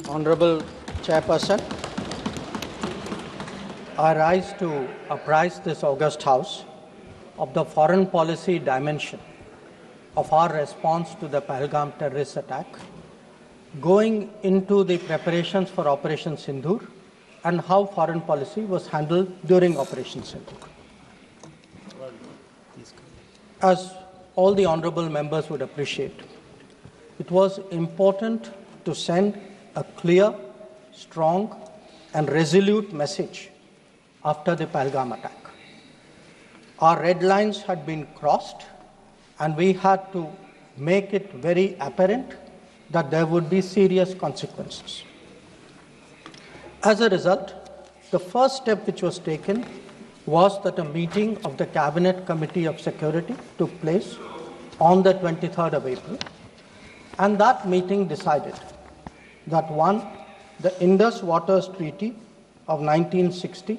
Honorable Chairperson, I rise to apprise this august House of the foreign policy dimension of our response to the Pahalgam terrorist attack, going into the preparations for Operation Sindoor and how foreign policy was handled during Operation Sindoor. As all the honorable members would appreciate, it was important to send a clear, strong and resolute message after the Pahalgam attack. Our red lines had been crossed and we had to make it very apparent that there would be serious consequences. As a result, the first step which was taken was that a meeting of the Cabinet Committee of Security took place on the 23rd of April, and that meeting decided that one, the Indus Waters Treaty of 1960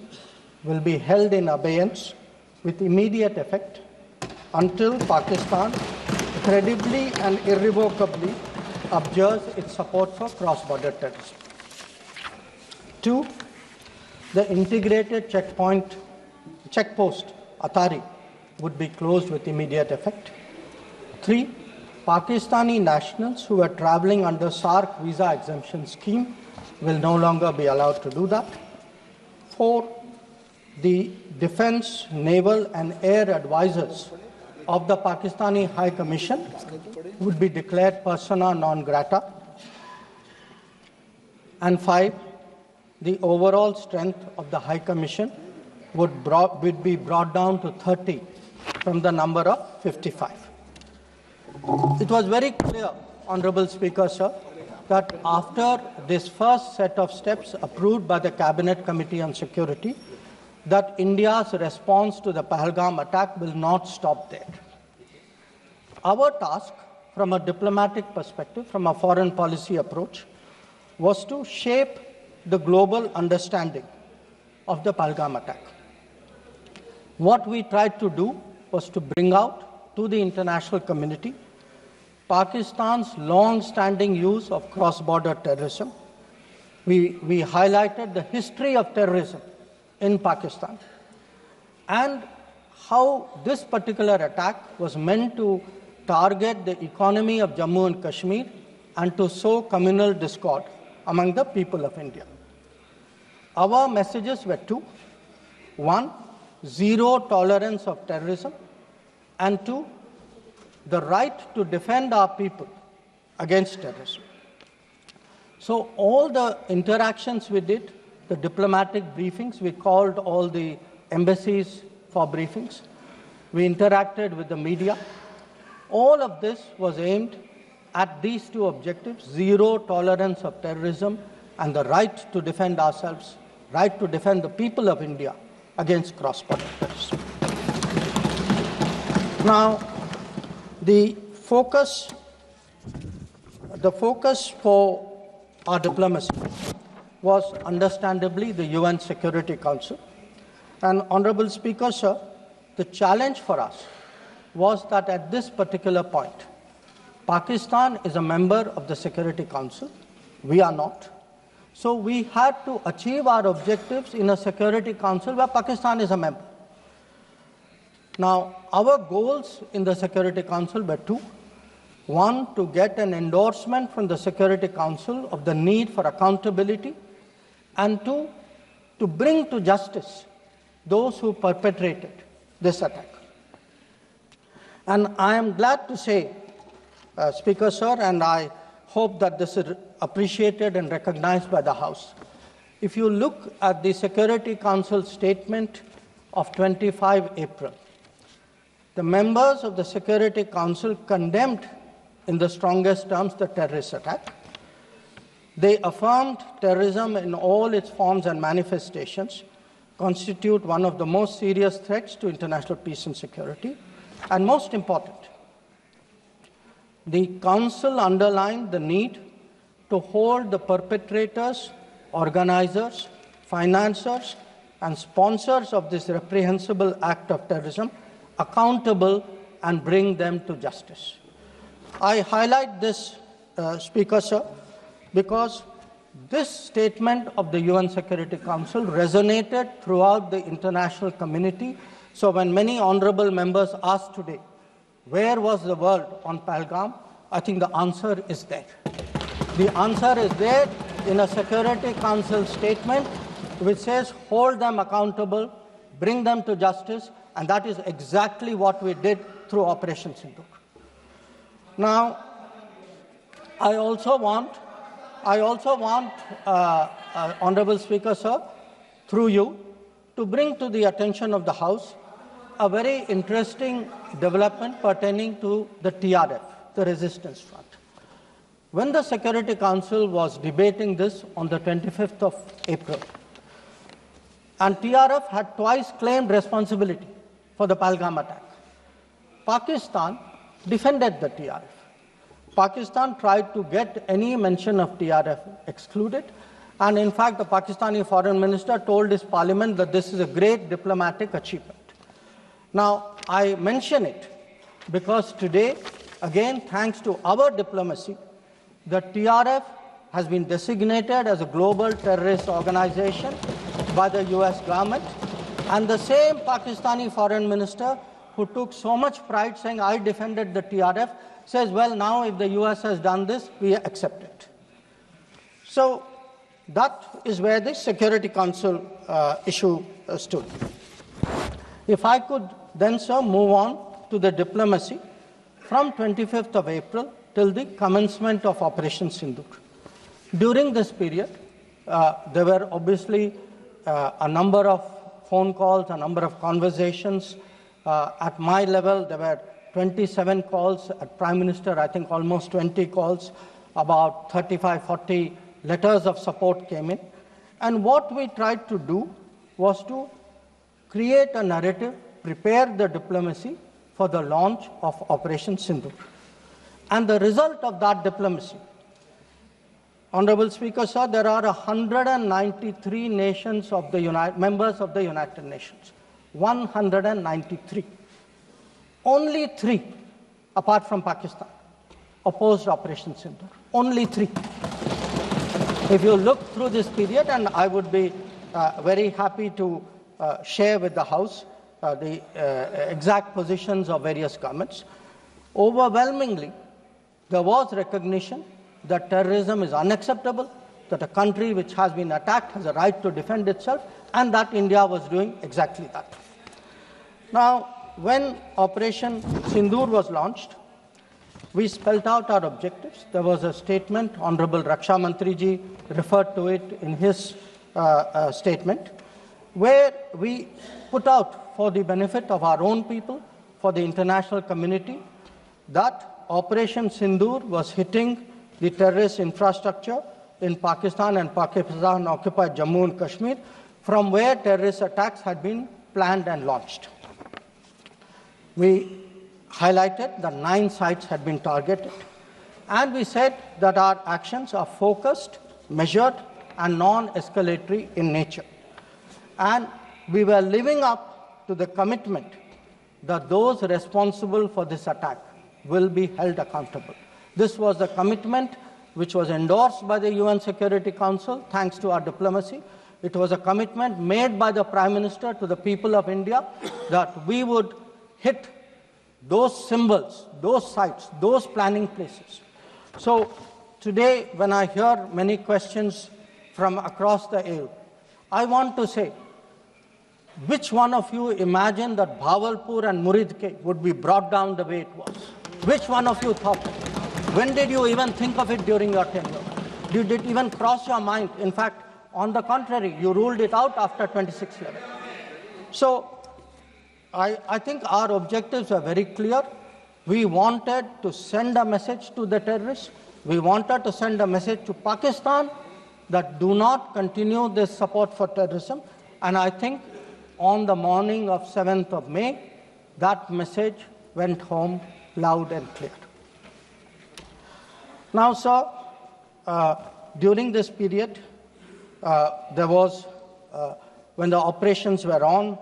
will be held in abeyance with immediate effect until Pakistan credibly and irrevocably abjures its support for cross-border terrorism. 2, the integrated checkpost Atari would be closed with immediate effect. 3, Pakistani nationals who are traveling under SAARC visa exemption scheme will no longer be allowed to do that. 4, the defense, naval and air advisors of the Pakistani High Commission would be declared persona non grata. And 5, the overall strength of the High Commission would be brought down to 30 from the number of 55. It was very clear, Honorable Speaker, sir, that after this first set of steps approved by the Cabinet Committee on Security, that India's response to the Pahalgam attack will not stop there. Our task, from a diplomatic perspective, from a foreign policy approach, was to shape the global understanding of the Pahalgam attack. What we tried to do was to bring out to the international community Pakistan's long-standing use of cross-border terrorism. We highlighted the history of terrorism in Pakistan and how this particular attack was meant to target the economy of Jammu and Kashmir and to sow communal discord among the people of India. Our messages were two. 1, zero tolerance of terrorism, and 2, the right to defend our people against terrorism. So all the interactions we did, the diplomatic briefings, we called all the embassies for briefings, we interacted with the media. All of this was aimed at these two objectives: zero tolerance of terrorism and the right to defend ourselves, right to defend the people of India against cross-border terrorism. Now, the focus for our diplomacy was understandably the UN Security Council. And Honorable Speaker, sir, the challenge for us was that at this particular point, Pakistan is a member of the Security Council. We are not. So we had to achieve our objectives in a Security Council where Pakistan is a member. Now, our goals in the Security Council were two. 1, to get an endorsement from the Security Council of the need for accountability, and 2, to bring to justice those who perpetrated this attack. And I am glad to say, Speaker, sir, and I hope that this is appreciated and recognized by the House. If you look at the Security Council statement of 25 April, the members of the Security Council condemned in the strongest terms the terrorist attack. They affirmed terrorism in all its forms and manifestations constitute one of the most serious threats to international peace and security. And most important, the Council underlined the need to hold the perpetrators, organizers, financiers, and sponsors of this reprehensible act of terrorism accountable and bring them to justice. I highlight this, Speaker, sir, because This statement of the UN Security Council resonated throughout the international community. So when many honorable members asked today, where was the world on Pahalgam? I think the answer is there. The answer is there in a Security Council statement which says hold them accountable, bring them to justice, and that is exactly what we did through Operation Sindoor. Now, I also want, Honorable Speaker, sir, through you, to bring to the attention of the House a very interesting development pertaining to the TRF, the Resistance Front. When the Security Council was debating this on the 25th of April, and TRF had twice claimed responsibility for the Pahalgam attack, Pakistan defended the TRF. Pakistan tried to get any mention of TRF excluded, and in fact the Pakistani foreign minister told his parliament that this is a great diplomatic achievement. Now, I mention it because today, again, thanks to our diplomacy, the TRF has been designated as a global terrorist organization by the US government, and the same Pakistani foreign minister who took so much pride saying, I defended the TRF, says, well, now if the US has done this, we accept it. So that is where the Security Council issue stood. If I could then, sir, move on to the diplomacy from 25th of April till the commencement of Operation Sindoor. During this period, there were obviously a number of phone calls, a number of conversations. At my level, there were 27 calls. At Prime Minister, I think almost 20 calls. About 35, 40 letters of support came in. And what we tried to do was to create a narrative, prepare the diplomacy for the launch of Operation Sindoor. And the result of that diplomacy, Honorable Speaker, sir, there are 193 nations of the members of the United Nations. 193. Only 3, apart from Pakistan, opposed Operation Sindoor. Only 3. If you look through this period, and I would be very happy to share with the House the exact positions of various governments, overwhelmingly, there was recognition that terrorism is unacceptable, that a country which has been attacked has a right to defend itself, and that India was doing exactly that. Now, when Operation Sindoor was launched, we spelled out our objectives. There was a statement, Honorable Raksha Mantri ji referred to it in his statement, where we put out for the benefit of our own people, for the international community, that Operation Sindoor was hitting the terrorist infrastructure in Pakistan and Pakistan-occupied Jammu and Kashmir, from where terrorist attacks had been planned and launched. We highlighted that 9 sites had been targeted, and we said that our actions are focused, measured, and non-escalatory in nature. And we were living up to the commitment that those responsible for this attack will be held accountable. This was the commitment which was endorsed by the UN Security Council, thanks to our diplomacy. It was a commitment made by the Prime Minister to the people of India that we would hit those symbols, those sites, those planning places. So today, when I hear many questions from across the aisle, I want to say, which one of you imagined that Bhavalpur and Muridke would be brought down the way it was? Which one of you thought it? When did you even think of it during your tenure? Did it even cross your mind? In fact, on the contrary, you ruled it out after 26/11. So I think our objectives are very clear. We wanted to send a message to the terrorists. We wanted to send a message to Pakistan that do not continue this support for terrorism. And I think on the morning of 7th of May, that message went home loud and clear. Now, sir, during this period, there was, when the operations were on,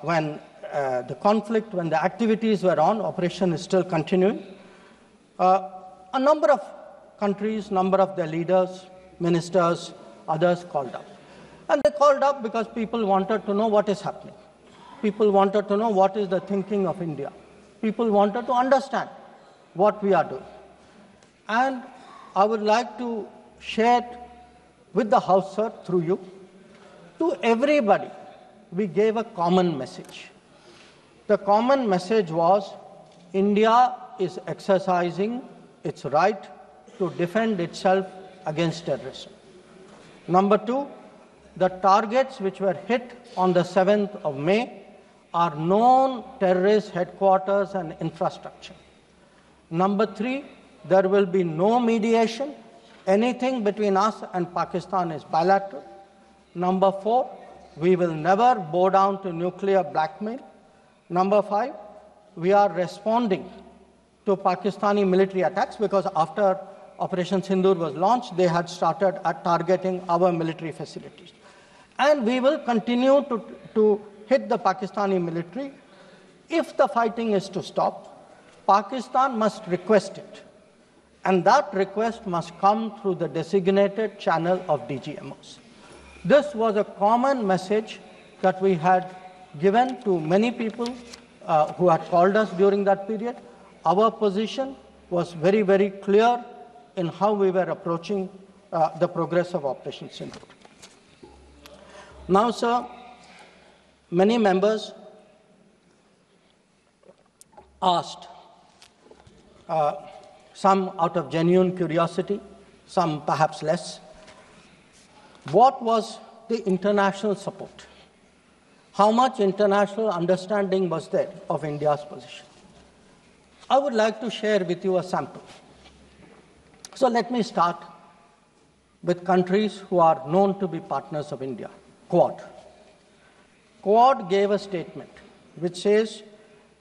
when the conflict, when the activities were on, operation is still continuing. A number of countries, number of their leaders ministers, others called up. And they called up because people wanted to know what is happening. People wanted to know what is the thinking of India. People wanted to understand what we are doing. And I would like to share with the House, sir, through you, to everybody, we gave a common message. The common message was India is exercising its right to defend itself against terrorism. Number two, the targets which were hit on the 7th of May are known terrorist headquarters and infrastructure. Number three, there will be no mediation. Anything between us and Pakistan is bilateral. Number four, we will never bow down to nuclear blackmail. Number five, we are responding to Pakistani military attacks because after Operation Sindoor was launched, they had started targeting our military facilities. And we will continue to hit the Pakistani military. If the fighting is to stop, Pakistan must request it. And that request must come through the designated channel of DGMOs. This was a common message that we had given to many people who had called us during that period. Our position was very, very clear in how we were approaching the progress of Operation Sindoor. Now, sir, many members asked, some out of genuine curiosity, some perhaps less, what was the international support? How much international understanding was there of India's position? I would like to share with you a sample. So let me start with countries who are known to be partners of India. Quad. Quad gave a statement which says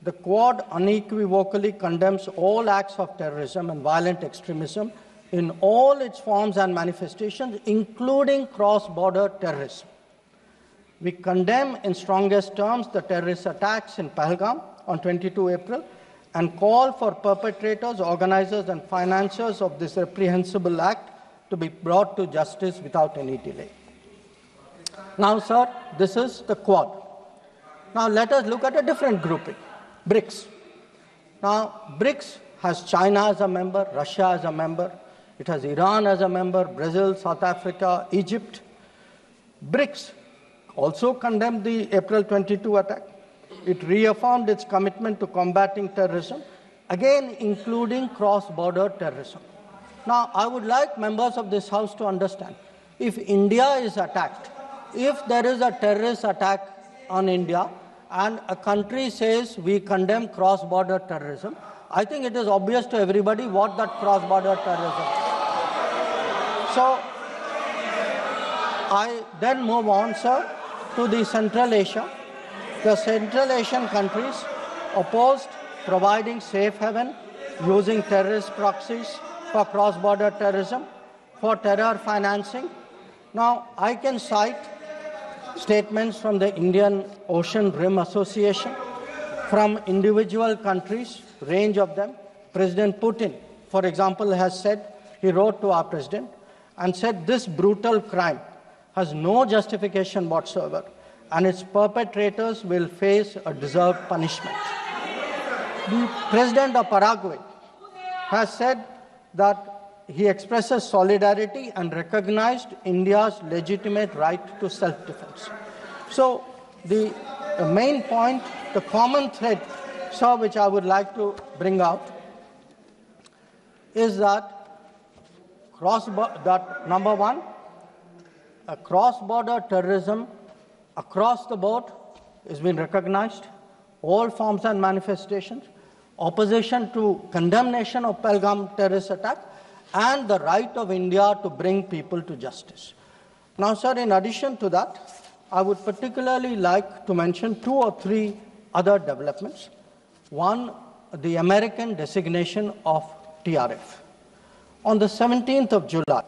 the Quad unequivocally condemns all acts of terrorism and violent extremism in all its forms and manifestations, including cross-border terrorism. We condemn in strongest terms the terrorist attacks in Pahalgam on 22 April and call for perpetrators, organizers and financiers of this reprehensible act to be brought to justice without any delay. Now, sir, this is the Quad. Now, let us look at a different grouping, BRICS. Now, BRICS has China as a member, Russia as a member, it has Iran as a member, Brazil, South Africa, Egypt. BRICS also condemned the April 22 attack. It reaffirmed its commitment to combating terrorism, again including cross-border terrorism. Now, I would like members of this House to understand, if India is attacked, if there is a terrorist attack on India and a country says we condemn cross-border terrorism, I think it is obvious to everybody what that cross-border terrorism is. So, I then move on, sir, to the Central Asia. The Central Asian countries opposed providing safe haven using terrorist proxies for cross-border terrorism, for terror financing. Now, I can cite statements from the Indian Ocean Rim Association, from individual countries, range of them. President Putin, for example, has said, he wrote to our president and said this brutal crime has no justification whatsoever and its perpetrators will face a deserved punishment. The president of Paraguay has said that he expresses solidarity and recognized India's legitimate right to self-defense. So the main point, the common thread, sir, which I would like to bring out is that number one, cross-border terrorism across the board has been recognized, all forms and manifestations, opposition to condemnation of Pahalgam terrorist attack, and the right of India to bring people to justice. Now, sir, in addition to that, I would particularly like to mention 2 or 3 other developments. One, the American designation of TRF. On the 17th of July,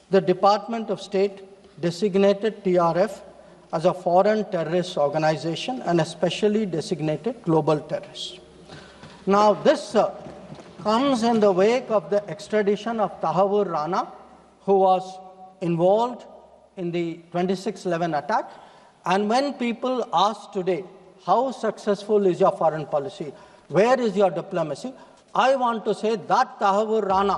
the Department of State designated TRF as a foreign terrorist organization and a specially designated global terrorist. Now, this comes in the wake of the extradition of Tahavur Rana, who was involved in the 26/11 attack. And when people ask today, how successful is your foreign policy? Where is your diplomacy? I want to say that Tahavur Rana,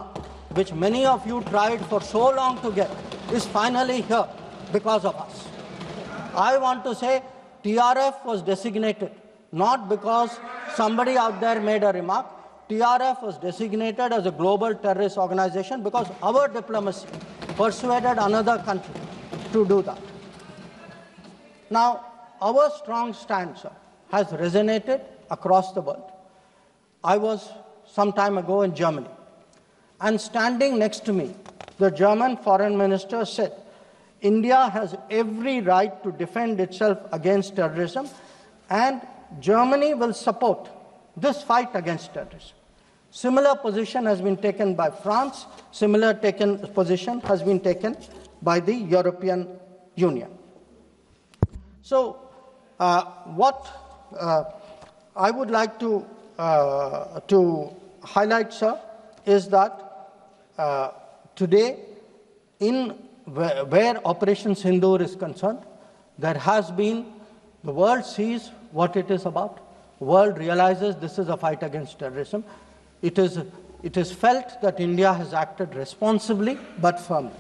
which many of you tried for so long to get, is finally here because of us. I want to say TRF was designated not because somebody out there made a remark. TRF was designated as a global terrorist organization because our diplomacy persuaded another country to do that. Now, our strong stance has resonated across the world. I was some time ago in Germany, and standing next to me, the German foreign minister said, India has every right to defend itself against terrorism, and Germany will support this fight against terrorism. Similar position has been taken by France. Similar position has been taken by the European Union. So, what I would like to highlight, sir, is that today, where Operation Sindoor is concerned, there has been, the world sees what it is about. The world realizes this is a fight against terrorism. It is felt that India has acted responsibly but firmly.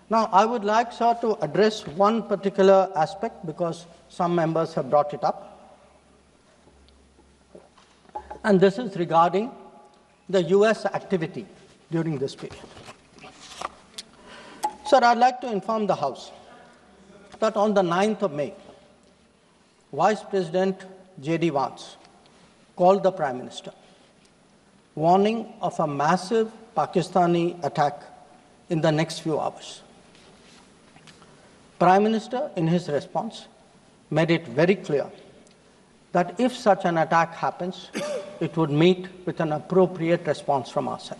Now, I would like, sir, to address one particular aspect because some members have brought it up. And this is regarding the US activity during this period. Sir, I'd like to inform the House that on the 9th of May, Vice President J.D. Vance called the Prime Minister, warning of a massive Pakistani attack in the next few hours. Prime Minister, in his response, made it very clear that if such an attack happens, it would meet with an appropriate response from our side.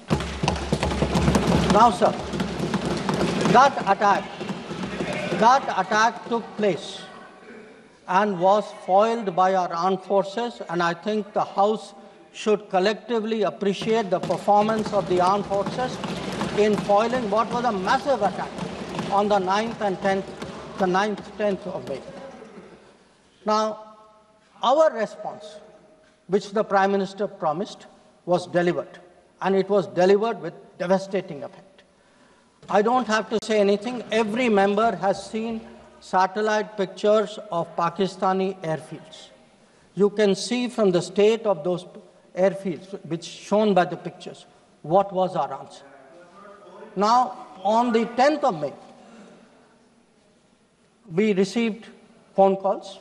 Now, sir, that attack took place and was foiled by our armed forces, and I think the House should collectively appreciate the performance of the armed forces in foiling what was a massive attack on the 9th and 10th of May. Now, our response, which the Prime Minister promised, was delivered, and it was delivered with devastating effect. I don't have to say anything. Every member has seen satellite pictures of Pakistani airfields. You can see from the state of those airfields, which shown by the pictures, what was our answer. Now, on the 10th of May, we received phone calls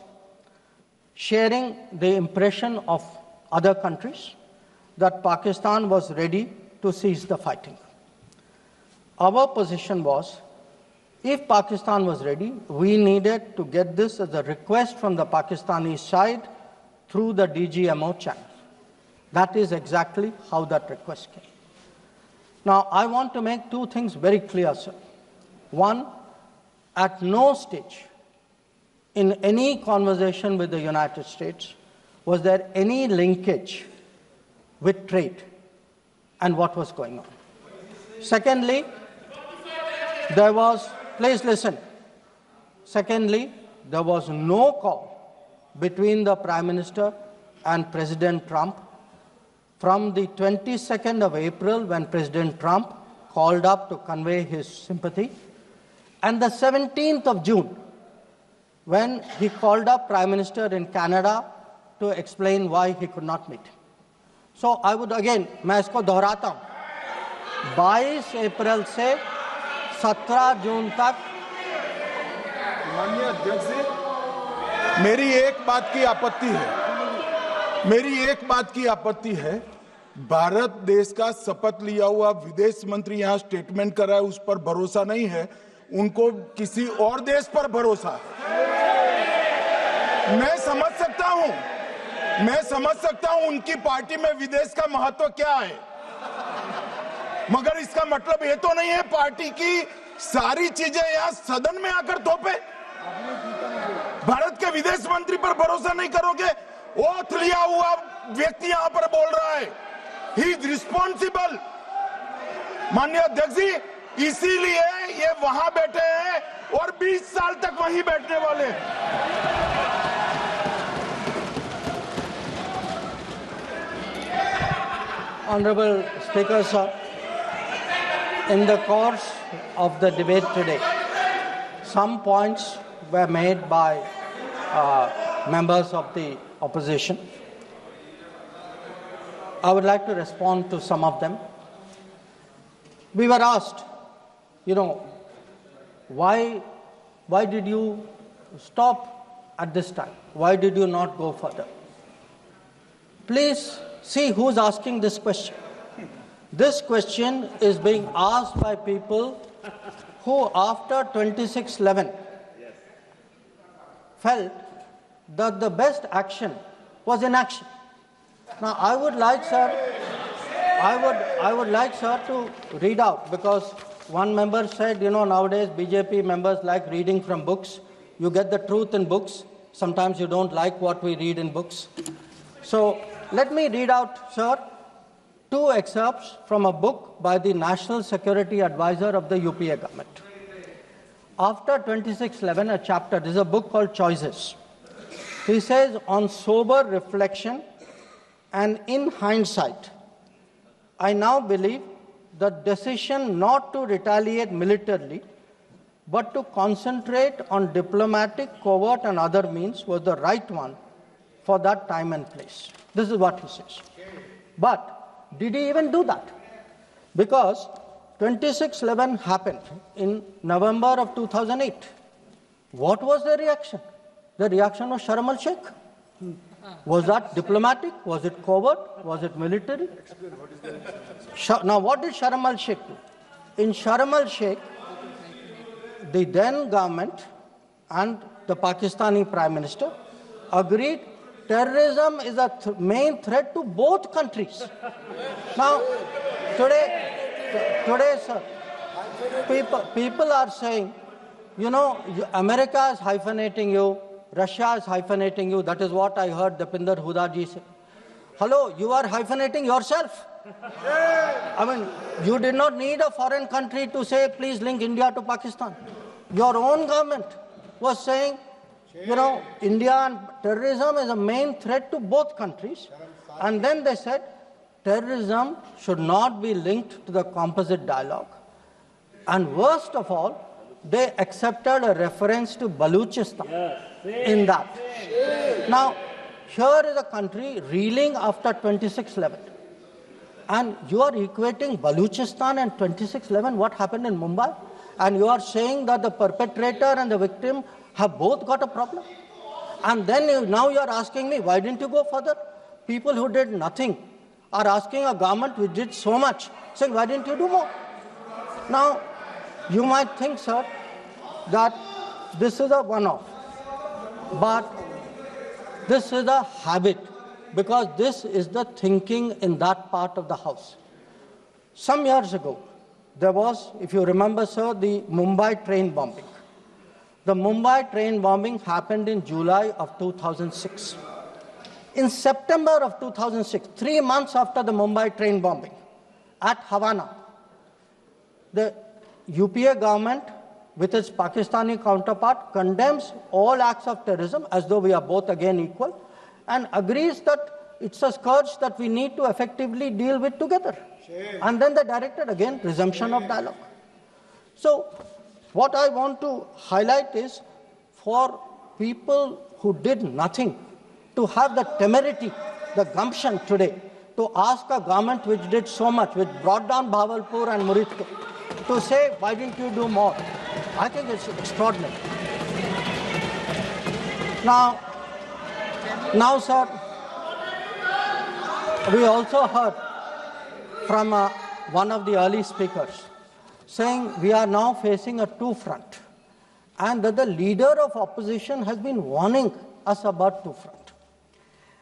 sharing the impression of other countries that Pakistan was ready to cease the fighting. Our position was, if Pakistan was ready, we needed to get this as a request from the Pakistani side through the DGMO channel. That is exactly how that request came. Now, I want to make two things very clear, sir. One, at no stage in any conversation with the United States was there any linkage with trade and what was going on. Secondly, there was, please listen. Secondly, there was no call between the Prime Minister and President Trump from the 22nd of April, when President Trump called up to convey his sympathy, and the 17th of June, when he called up Prime Minister in Canada to explain why he could not meet. So I would again, मैं इसको दोहराता हूँ, 22 अप्रैल से 17 जून तक। माननीय अध्यक्ष जी, मेरी एक बात की आपत्ति है, भारत देश का शपथ लिया हुआ विदेश मंत्री यहाँ स्टेटमेंट कर रहा है, उस पर भरोसा नहीं है, उनको किसी और देश पर भरोसा है। मैं समझ सकता हूं उनकी पार्टी में विदेश का महत्व क्या है, मगर इसका मतलब ये तो नहीं है पार्टी की सारी चीजें यहाँ सदन में आकर थोपे। भारत के विदेश मंत्री पर भरोसा नहीं करोगे? ओथ लिया हुआ व्यक्ति यहाँ पर बोल रहा है, ही इज रिस्पॉन्सिबल। माननीय अध्यक्ष जी, इसीलिए ये वहां बैठे हैं और 20 साल तक वहीं बैठने वाले हैं। Honorable Speaker, sir, in the course of the debate today, some points were made by members of the opposition. I would like to respond to some of them. We were asked, why did you stop at this time? Why did you not go further? Please see who's asking this question. This question is being asked by people who, after 26/11, felt that the best action was inaction. Now, I would like, sir, to read out, because one member said, nowadays BJP members like reading from books. You get the truth in books. Sometimes you don't like what we read in books. So let me read out, sir, 2 excerpts from a book by the National Security Advisor of the UPA government. After 26/11, a chapter, this is a book called Choices. He says, on sober reflection and in hindsight, I now believe the decision not to retaliate militarily, but to concentrate on diplomatic, covert and other means was the right one for that time and place. This is what he says. But did he even do that? Because 26/11 happened in November of 2008. What was the reaction? The reaction was Sharm el-Sheikh. Was that diplomatic? Was it covert? Was it military? Now, what did Sharm el-Sheikh do? In Sharm el-Sheikh, the then government and the Pakistani Prime Minister agreed terrorism is a main threat to both countries. Now, today, sir, people are saying, America is hyphenating you, Russia is hyphenating you. That is what I heard Dipinder Huda ji say. Hello, you are hyphenating yourself. I mean, you did not need a foreign country to say, please link India to Pakistan. Your own government was saying, India and terrorism is a main threat to both countries. And then they said, terrorism should not be linked to the composite dialogue. And worst of all, they accepted a reference to Baluchistan in that. Now, here is a country reeling after 26/11. And you are equating Baluchistan and 26/11, what happened in Mumbai, and you are saying that the perpetrator and the victim have both got a problem. And then now you are asking me, why didn't you go further? People who did nothing are asking a government which did so much, saying, why didn't you do more? Now, you might think, sir, that this is a one-off, but this is a habit, because this is the thinking in that part of the house. Some years ago, there was, if you remember, sir, the Mumbai train bombing. The Mumbai train bombing happened in July of 2006. In September of 2006, 3 months after the Mumbai train bombing, at Havana, the UPA government, with its Pakistani counterpart, condemns all acts of terrorism as though we are both again equal, and agrees that it's a scourge that we need to effectively deal with together. And then they directed again resumption of dialogue. So what I want to highlight is, for people who did nothing to have the temerity, the gumption today, to ask a government which did so much, which brought down Bhavalpur and Muridko, to say, why didn't you do more? I think it's extraordinary. Now, sir, we also heard from one of the early speakers saying we are now facing a two-front, and that the leader of opposition has been warning us about two-front.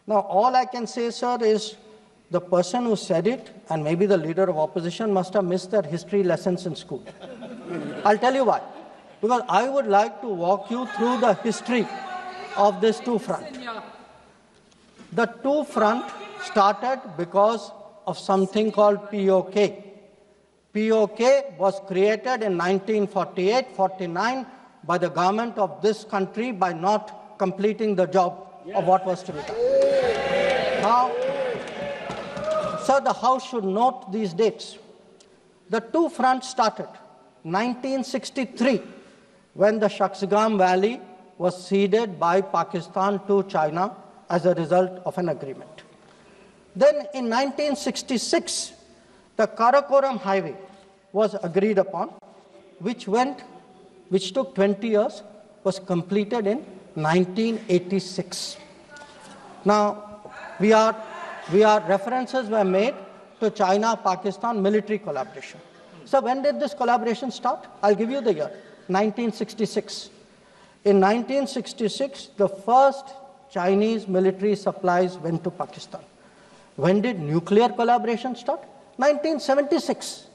Now, all I can say, sir, is the person who said it, and maybe the leader of opposition, must have missed their history lessons in school. I'll tell you why. Because I would like to walk you through the history of this two-front. The two-front started because of something called POK. POK was created in 1948-49 by the government of this country by not completing the job of what was to be done. Now, sir, the House should note these dates. The two fronts started 1963, when the Shaksgam Valley was ceded by Pakistan to China as a result of an agreement. Then in 1966, the Karakoram Highway was agreed upon, which took 20 years, was completed in 1986. Now, references were made to China-Pakistan military collaboration. So when did this collaboration start? I'll give you the year, 1966. In 1966, the first Chinese military supplies went to Pakistan. When did nuclear collaboration start? 1976.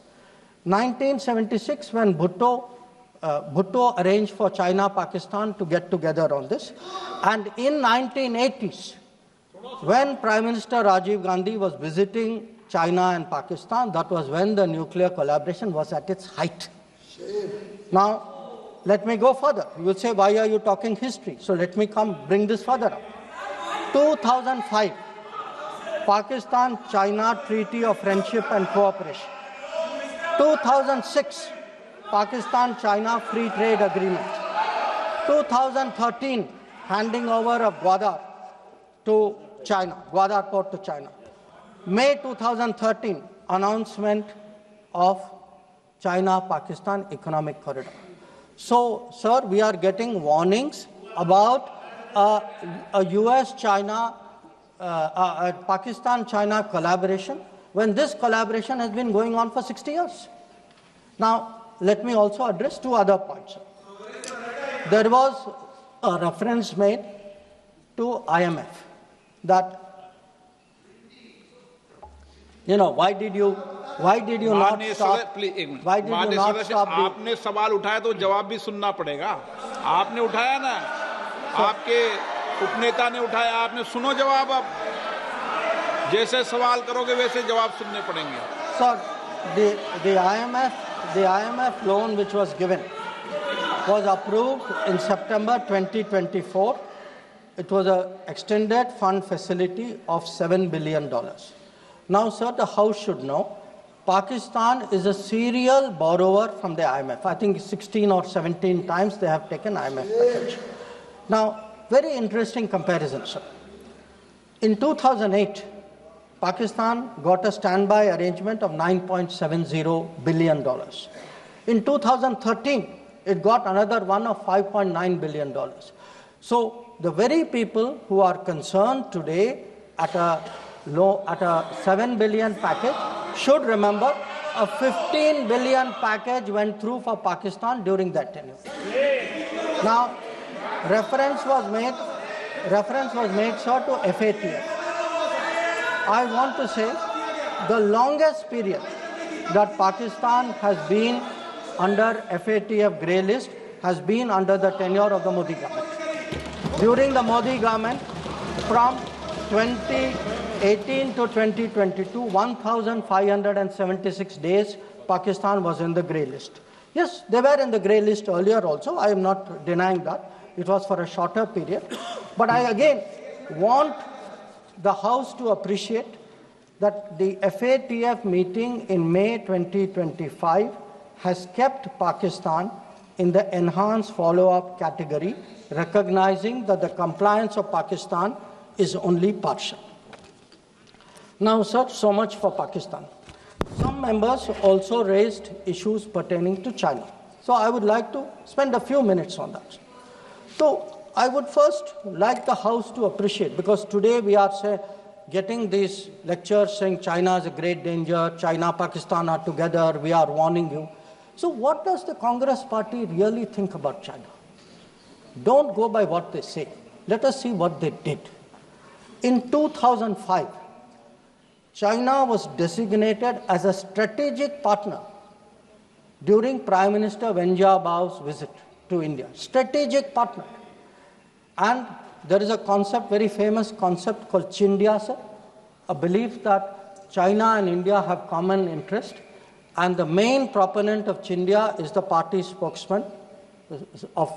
1976, when Bhutto arranged for China-Pakistan to get together on this. And in 1980s, when Prime Minister Rajiv Gandhi was visiting China and Pakistan, that was when the nuclear collaboration was at its height. Now, let me go further. You will say, why are you talking history? So let me bring this further up. 2005, Pakistan-China Treaty of Friendship and Cooperation. 2006, Pakistan-China Free Trade Agreement. 2013, handing over of Gwadar to China, Gwadar port to China. May 2013, announcement of China-Pakistan Economic Corridor. So, sir, we are getting warnings about a US-China, Pakistan-China collaboration, when this collaboration has been going on for 60 years. Now, let me also address two other points. There was a reference made to IMF that, why did you not stop? Why did you not stop? आपने सवाल उठाया तो जवाब भी सुनना पड़ेगा. आपने उठाया ना, आपके उपनेता ने उठाया, आपने सुनो जवाब. अब जैसे सवाल करोगे वैसे जवाब सुनने पड़ेंगे. Sir, the IMF loan which was given was approved in September 2024. It was an extended fund facility of $7 billion. Now, sir, the House should know, Pakistan is a serial borrower from the IMF. I think 16 or 17 times they have taken IMF package. Now, very interesting comparison, sir. In 2008, Pakistan got a standby arrangement of $9.70 billion. In 2013, it got another one of $5.9 billion. So the very people who are concerned today at a $7 billion package should remember a $15 billion package went through for Pakistan during that tenure. Now, reference was made, sir, to FATF. I want to say the longest period that Pakistan has been under FATF grey list has been under the tenure of the Modi government. During the Modi government, from 2018 to 2022, 1,576 days, Pakistan was in the grey list. Yes, they were in the grey list earlier also. I am not denying that. It was for a shorter period. But I again want the House to appreciate that the FATF meeting in May 2025 has kept Pakistan in the enhanced follow-up category, recognizing that the compliance of Pakistan is only partial. Now, sir, so much for Pakistan. Some members also raised issues pertaining to China. So I would like to spend a few minutes on that. So I would first like the House to appreciate, because today we are getting these lectures saying China is a great danger, China, Pakistan are together, we are warning you. So what does the Congress party really think about China? Don't go by what they say. Let us see what they did. In 2005, China was designated as a strategic partner during Prime Minister Wen Jiabao's visit to India. Strategic partner. And there is a concept, very famous concept called Chindia, sir, a belief that China and India have common interest And the main proponent of Chindia is the party spokesman of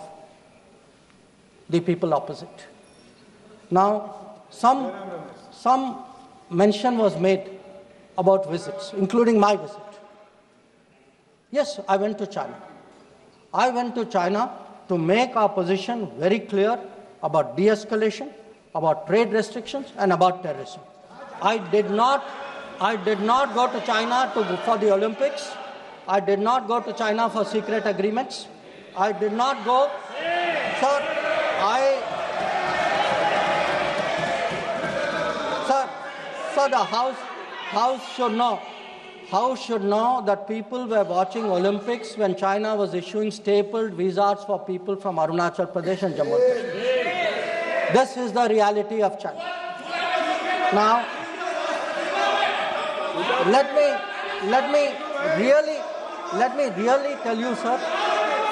the people opposite. Now, some mention was made about visits, including my visit. Yes, I went to China. I went to China to make our position very clear about de-escalation, about trade restrictions, and about terrorism. I did not go to China for the Olympics. I did not go to China for secret agreements. I did not go. Sir, the House should know that people were watching Olympics when China was issuing stapled visas for people from Arunachal Pradesh and Jammu and Kashmir. This is the reality of China. Now, let me really tell you, sir,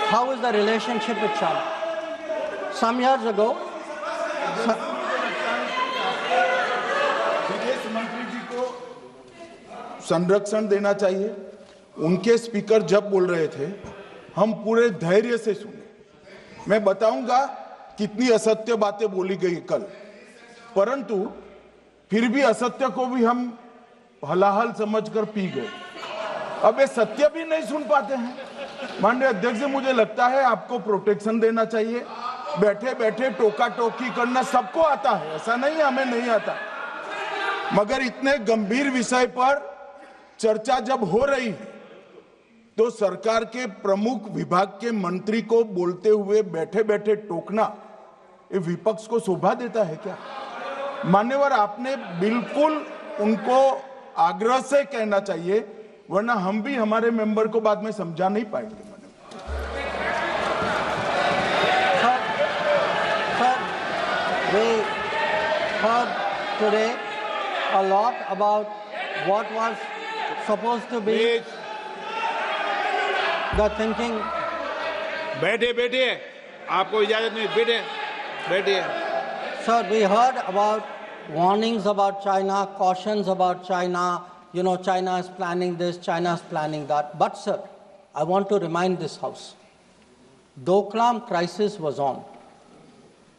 how is the relationship with China. Some years ago, विदेश मंत्री जी को संरक्षण देना चाहिए। उनके speaker जब बोल रहे थे, हम पूरे धैर्य से सुने। मैं बताऊंगा कितनी असत्य बातें बोली गई कल, परंतु फिर भी असत्य को भी हम हलाहल समझकर पी गए। अब ये सत्य भी नहीं सुन पाते हैं। माननीय अध्यक्ष जी, मुझे लगता है आपको प्रोटेक्शन देना चाहिए। बैठे बैठे टोका टोकी करना सबको आता है, ऐसा नहीं है हमें नहीं आता, मगर इतने गंभीर विषय पर चर्चा जब हो रही है तो सरकार के प्रमुख विभाग के मंत्री को बोलते हुए बैठे बैठे टोकना ये विपक्ष को शोभा देता है क्या? मान्यवर, आपने बिल्कुल उनको आग्रह से कहना चाहिए, वरना हम भी हमारे मेंबर को बाद में समझा नहीं पाएंगे। We heard today a lot about what was supposed to be the thinking. बैठे आपको इजाजत नहीं, बैठे। Sir, we heard about warnings about China, cautions about China. You know, China is planning this, China is planning that. But sir, I want to remind this House, Doklam crisis was on.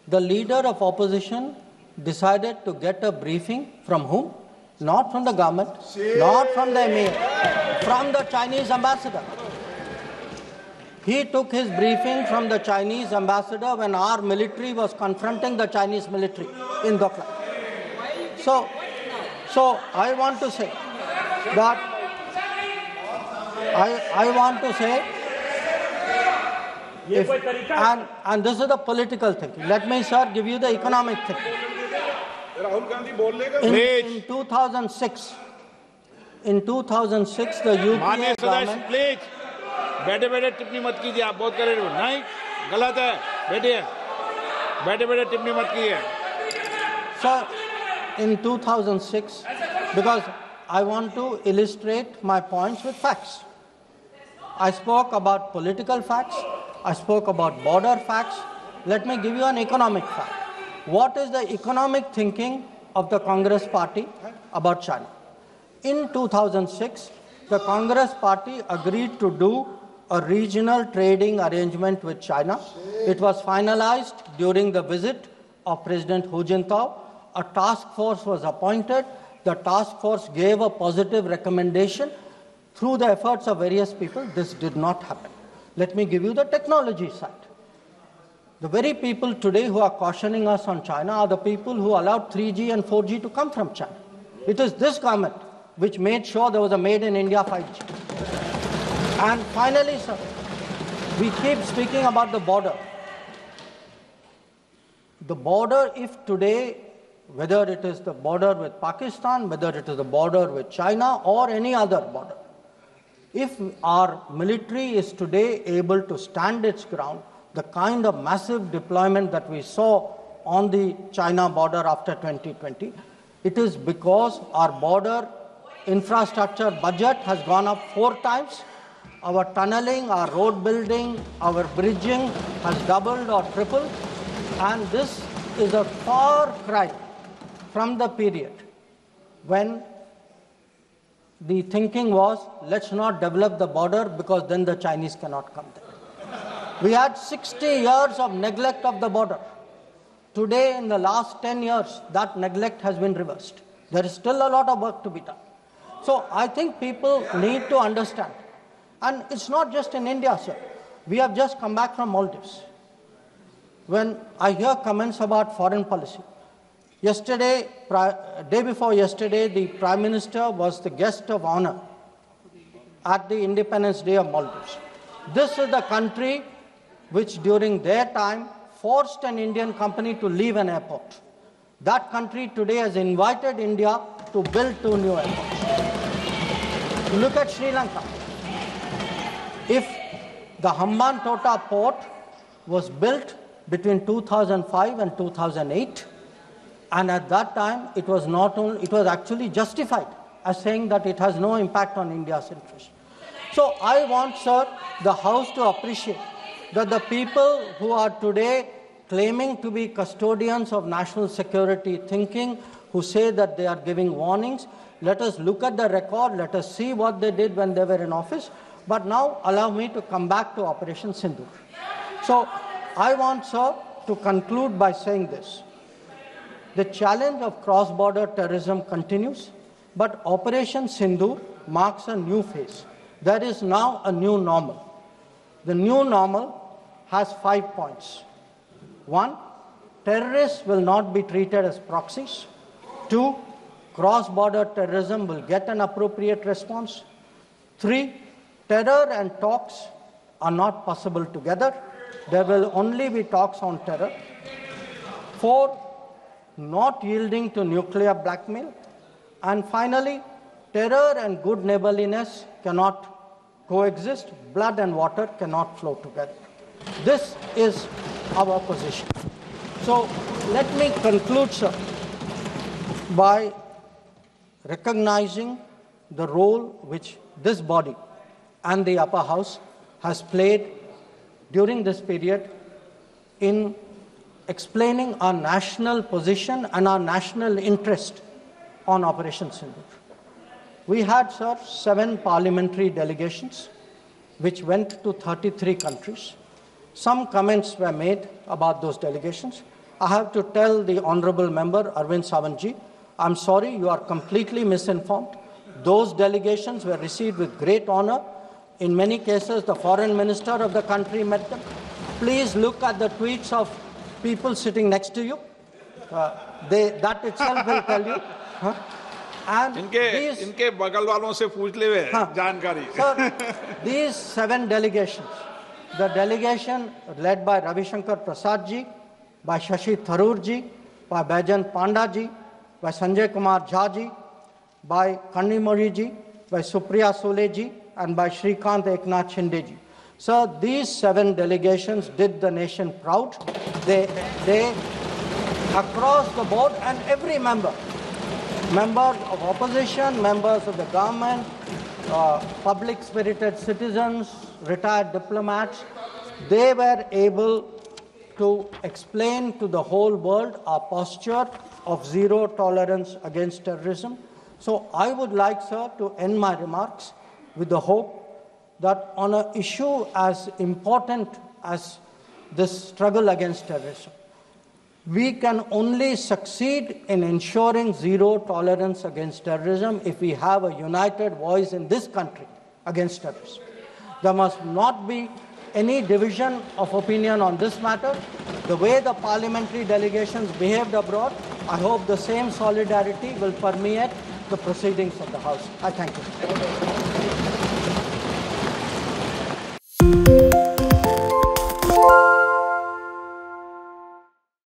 The leader of opposition decided to get a briefing from whom? Not from the government, not from the emir, from the Chinese ambassador. He took his briefing from the Chinese ambassador when our military was confronting the Chinese military in Doklam. So I want to say that I want to say, and this is the political thinking. Let me, sir, give you the economic thinking. In 2006, the UPA government. Please बैठे टिप्पणी मत कीजिए, आप बहुत कर रहे हो, नहीं गलत है, बैठे टिप्पणी मत कीजिए। Sir, in 2006, because I want to illustrate my points with facts. I spoke about political facts, I spoke about border facts. Let me give you an economic fact. What is the economic thinking of the Congress party about China? In 2006, the Congress party agreed to do a regional trading arrangement with China. It was finalized during the visit of President Hu Jintao. A task force was appointed. The task force gave a positive recommendation. Through the efforts of various people, this did not happen. Let me give you the technology side. The very people today who are cautioning us on China are the people who allowed 3G and 4G to come from China. It is this government which made sure there was a made in India 5G. And finally, sir, we keep speaking about the border. The border, if today, whether it is the border with Pakistan, whether it is the border with China or any other border, if our military is today able to stand its ground, the kind of massive deployment that we saw on the China border after 2020, it is because our border infrastructure budget has gone up 4 times. Our tunneling, our road building, our bridging has doubled or tripled. And this is a far cry from the period when the thinking was, let's not develop the border because then the Chinese cannot come there. We had 60 years of neglect of the border. Today, in the last 10 years, that neglect has been reversed. There is still a lot of work to be done. So I think people need to understand. And it's not just in India, sir. We have just come back from Maldives. When I hear comments about foreign policy, yesterday, day before yesterday, the Prime Minister was the guest of honor at the Independence Day of Maldives. This is the country which during their time forced an Indian company to leave an airport. That country today has invited India to build 2 new airports. Look at Sri Lanka. If the Hambantota port was built between 2005 and 2008, and at that time it was actually justified as saying that it has no impact on India's interest. So I want, sir, the House to appreciate that the people who are today claiming to be custodians of national security thinking, who say that they are giving warnings, let us look at the record, let us see what they did when they were in office. But now allow me to come back to Operation Sindoor. So I want, sir, to conclude by saying this. The challenge of cross-border terrorism continues, but Operation Sindoor marks a new phase. There is now a new normal. The new normal has 5 points. 1, terrorists will not be treated as proxies. 2, cross-border terrorism will get an appropriate response. 3, terror and talks are not possible together. There will only be talks on terror. 4, not yielding to nuclear blackmail. And finally, terror and good neighborliness cannot coexist. Blood and water cannot flow together. This is our position. So let me conclude, sir, by recognizing the role which this body and the upper house has played during this period in explaining our national position and our national interest on Operation Sindoor. We had, sir, 7 parliamentary delegations which went to 33 countries. Some comments were made about those delegations. I have to tell the honorable member, Arvind Sawantji, I'm sorry, you are completely misinformed. Those delegations were received with great honor. In many cases, the foreign minister of the country met them. Please look at the tweets of people sitting next to you. That itself will tell you. And इनके बगल वालों से पूछ ले जानकारी. Sir, these 7 delegations, the delegation led by Jayshankar Prasad ji, by Shashi Tharoor ji, by Baijan Panda ji, by Sanjay Kumar Jha ji, by Kanimori ji, by Supriya Sule ji, and by Shrikant Eknath Shinde ji. Sir, these 7 delegations did the nation proud. They across the board, and every member, members of opposition, members of the government, public-spirited citizens, retired diplomats, they were able to explain to the whole world our posture of zero tolerance against terrorism. So I would like, sir, to end my remarks with the hope that on an issue as important as this struggle against terrorism, we can only succeed in ensuring zero tolerance against terrorism if we have a united voice in this country against terrorism. There must not be any division of opinion on this matter. The way the parliamentary delegations behaved abroad, I hope the same solidarity will permeate the proceedings of the House. I thank you.